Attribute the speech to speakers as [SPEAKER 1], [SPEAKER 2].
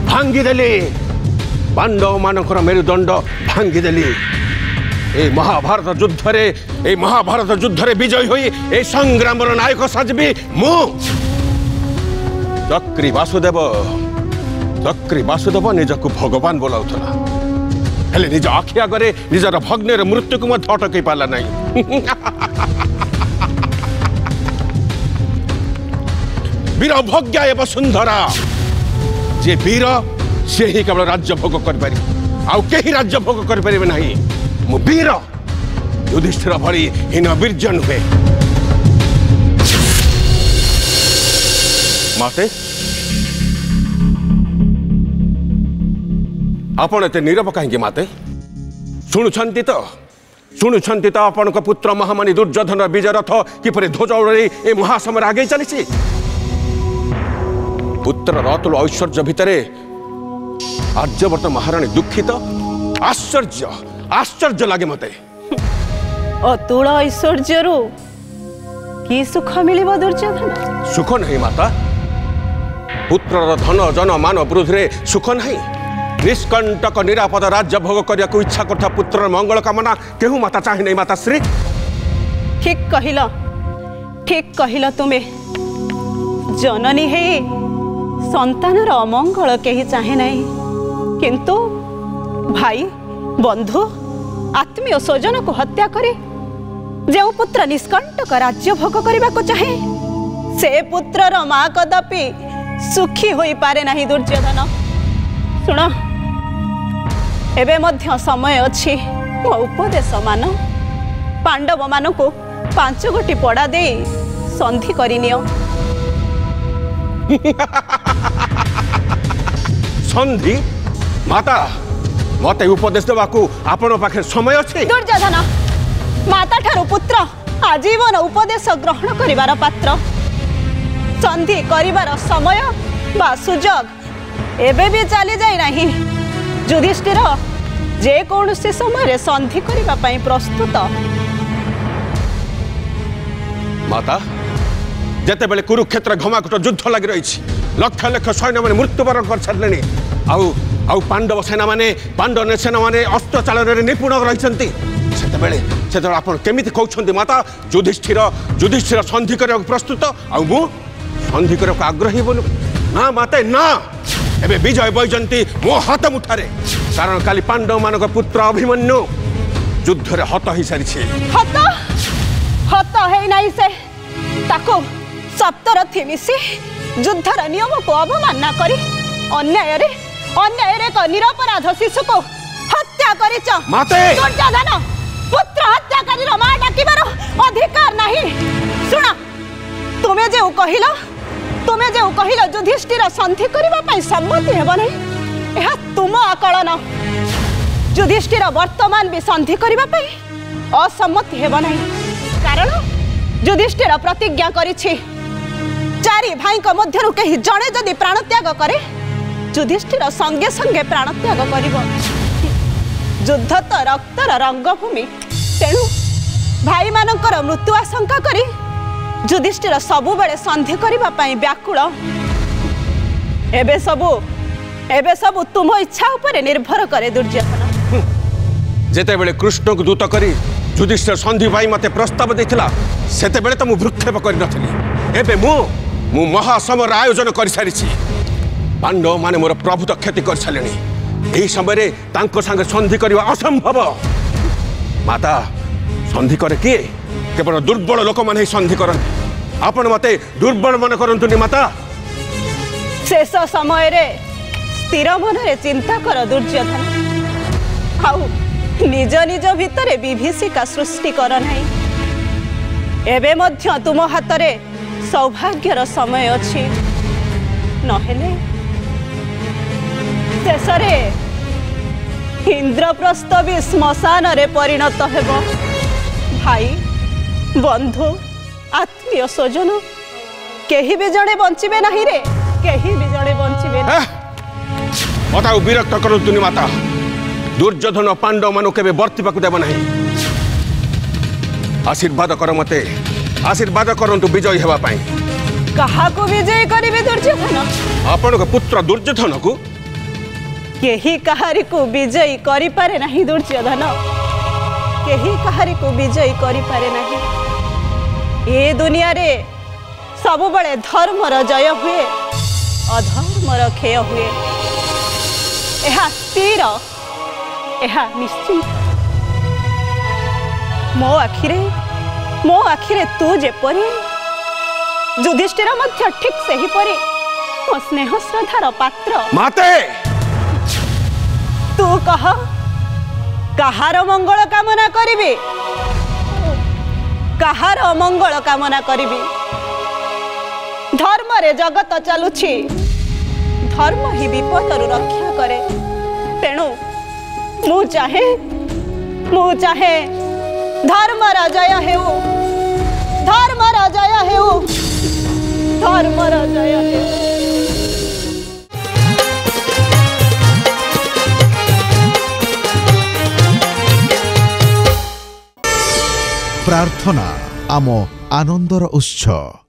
[SPEAKER 1] भांगीदेली पांडव मानकर मेरुदंड भांगीदेली ए महाभारत युद्ध रे विजयी होई ए संग्राम नायक साजबी मु चक्री वासुदेव निजक भगवान बोलाउथला हेले निज आखि आगरे निजर भग्नेर मृत्यु को मत अटकई पाला नहीं वीर भग्या एवं सुंदरा जे वीर से ही केवल राज्य भोग कर राज्य भोग कर नहीं मु वीर युधिष्ठिर भली हीन वीर्य नुहे माते आपण एते नीरव कहीं माते शुणुछंती तो आपण पुत्र महामानी दुर्योधन विजय रथ किपरि ध्वज उड़े ए महासमर आगे चली पुत्र अतुल ऐश्वर्य भितर आर्यवर्त महाराणी दुखित आश्चर्य लगे मते
[SPEAKER 2] अतुल ऐश्वर्य कि सुख मिलिबो दुर्योधन
[SPEAKER 1] सुख नहीं माता पुत्र धन जन मान वृद्धि सुख नहीं निष्कंटक निरापद राज्य भोग करने को इच्छा करता पुत्र मंगल कामना केहू माता चाहे नहीं माता श्री
[SPEAKER 2] ठीक कहिला तुम्हें जननी है संतानर अमंगल कहीं चाहे नहीं किंतु भाई बंधु आत्मीय स्वजन को हत्या करे जो पुत्र निष्कंटक राज्य भोग करने को चाहे से पुत्रर माँ कदापि सुखी होई पारे नहीं दुर्योधन सुन एबे मध्य समय अच्छी मो उपदेश मान पांडव मान को 5 गोटी पड़ा दे संधि करनियो
[SPEAKER 1] संधि माता मते उपदेश देवाकू आपण पाखे समय अछि
[SPEAKER 2] दुर्योधन माता ठारू पुत्र आजीवन उपदेश ग्रहण करिवार पात्र संधि करिवार समय बा सुजोग एबे भी चली जाई नहीं युधिष्ठिर जे कौन से समय संधि करिबा पई प्रस्तुत
[SPEAKER 1] माता जेते बेले कुरुक्षेत्र घमाकुट युद्ध लगी रही लक्ष लक्ष सैन्य माने मृत्युवरण कर छाड़ले आउ पांडव सेना माने अस्त्र चालन निपुण रही आपण केमिति कहउछंती माता युधिष्ठिर संधि करने प्रस्तुत आउ मु संधि करने आग्रही बोल ना माते ना एबे विजय बैजंती मो हाथ मुठारे कारण काली पांडव मानक पुत्र अभिमन्यु युद्ध रे हत ही सारी
[SPEAKER 2] हत है नहीं से ताको सप्तरथी मिसी युद्धर नियम को अवमानना करी अन्याय रे एक निरपराध शिशु को हत्या करिच
[SPEAKER 1] माते
[SPEAKER 2] दुर्योधन पुत्र हत्याकारी मां डाकिबार अधिकार नहीं सुना तुम्हें जे कहिल युधिष्ठिर संधि करबा पई सम्मति हेबो नहीं एहा तुम आकलन युधिष्ठिर वर्तमान भी संधि करबा पई असम्मति हेबो नहीं कारण युधिष्ठिर प्रतिज्ञा करिछि 4 भाई मध्यरु कहीं जड़े जदि प्राण त्याग करे युधिष्ठिर संगे संगे प्राण त्याग करिबो युद्ध तो रक्तर रंगभूमि तेणु भाई मानकर मृत्यु आशंका करी युधिष्ठिर सबु बेले संधि करबा पई व्याकुल एबे सबु तुम इच्छा उपरे निर्भर करे दुर्योधन
[SPEAKER 1] जेते बेले कृष्ण को दूत करी युधिष्ठिर संधि भाई मते प्रस्ताव देथिला सेते बेले त मु भ्रुक्षेप करि नथली एबे मु महासमर आयोजन कर सारी पांडव माने मोर प्रभुत क्षति कर सारे यही समय तांको संगे संधि करवा असंभव माता संधि करे किए केवल दुर्बल लोक माने संधि करन आपण मते दुर्बल मन करंतुनी माता
[SPEAKER 2] शेष समय रे स्थिर मन रे चिंता कर दुर्योधन आउ निज निज भितरे विभीषिका सृष्टि कर नहीं एबे मध्य तुम हाथ रे सौभाग्यर समय अच्छी नहेले शेषरे इंद्रप्रस्थ भी श्मशान रे परिणत हेब भाई बंधु आत्मीय स्वजन केही भी जड़े बंचिबे नहीं रे केही भी जड़े बंचिबे
[SPEAKER 1] मता विरक्त करतुनी माता दुर्योधन पांडव मानु केबे वर्तिबा को देब नहीं आशीर्वाद कर मते आशीर्वाद करंतु विजयी हेबा पई
[SPEAKER 2] काहाकू विजय करिवे दुर्योधन
[SPEAKER 1] आपण पुत्र दुर्योधन को
[SPEAKER 2] केही कहारी को विजयी करि पारे नहीं दुर्योधन केही कहारी को विजयी करि पारे नहीं ए दुनिया रे सब बळे धर्मर जय हुए अधर्मर क्षय हुए एहा स्थिर एहा निश्चित मो आखिरे तू जेपरी युधिष्ठिर मध्य ठीक सही परी मो स्नेह श्रद्धार पात्र
[SPEAKER 1] माते
[SPEAKER 2] तू कह कहार मंगल कामना करिबे कहार अमंगल कामना करिबे धर्म रे जगत चलुछि धर्म ही विपद रु रक्षा करे तेणु मु चाहे धर्म जय हेउ धर्म जय हेउ धर्म जय हेउ
[SPEAKER 3] प्रार्थना आम आनंदर उत्सव।